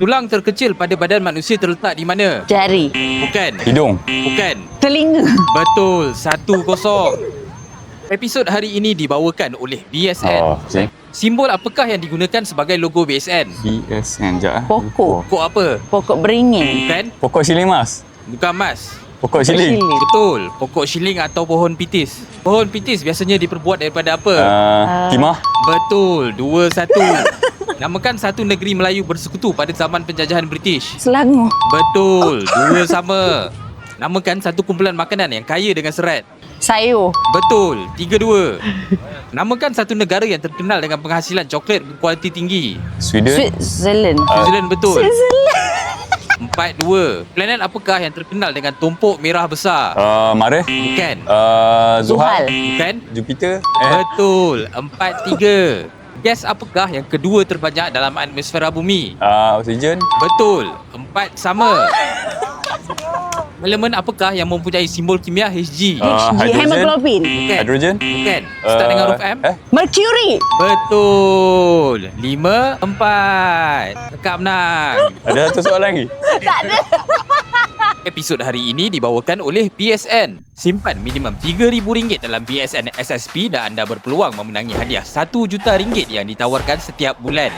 Tulang terkecil pada badan manusia terletak di mana? Jari. Bukan. Hidung. Bukan. Telinga. Betul. 1-0. Episod hari ini dibawakan oleh BSN. Oh, okay. Simbol apakah yang digunakan sebagai logo BSN? BSN, sekejap. Pokok. Pokok apa? Pokok beringin. Bukan. Pokok siling mas. Bukan mas. Pokok siling. Betul. Pokok shilling atau pohon pitis. Pohon pitis biasanya diperbuat daripada apa? Timah. Betul. 2-1. Namakan satu negeri Melayu bersekutu pada zaman penjajahan British. Selangor. Betul. 2 sama. Namakan satu kumpulan makanan yang kaya dengan serat. Sayur. Betul. 3-2. Namakan satu negara yang terkenal dengan penghasilan coklat berkualiti tinggi. Sweden. Switzerland. New Zealand betul. Switzerland. 4-2. Planet apakah yang terkenal dengan tumpuk merah besar? Mareh. Bukan. Zuhal. Bukan. Jupiter. Betul. 4-3. Gas apakah yang kedua terbanyak dalam atmosfera bumi? Oksigen. Betul. 4 sama. Elemen apakah yang mempunyai simbol kimia Hg? Hydrogen. Hemoglobin. Bukan. Hidrogen. Bukan. Start dengan huruf M. Mercury. Betul. 5-4. Kakak menang. Ada satu soalan lagi. Episod hari ini dibawakan oleh BSN. Simpan minimum RM3,000 dalam BSN SSP dan anda berpeluang memenangi hadiah RM1 juta yang ditawarkan setiap bulan.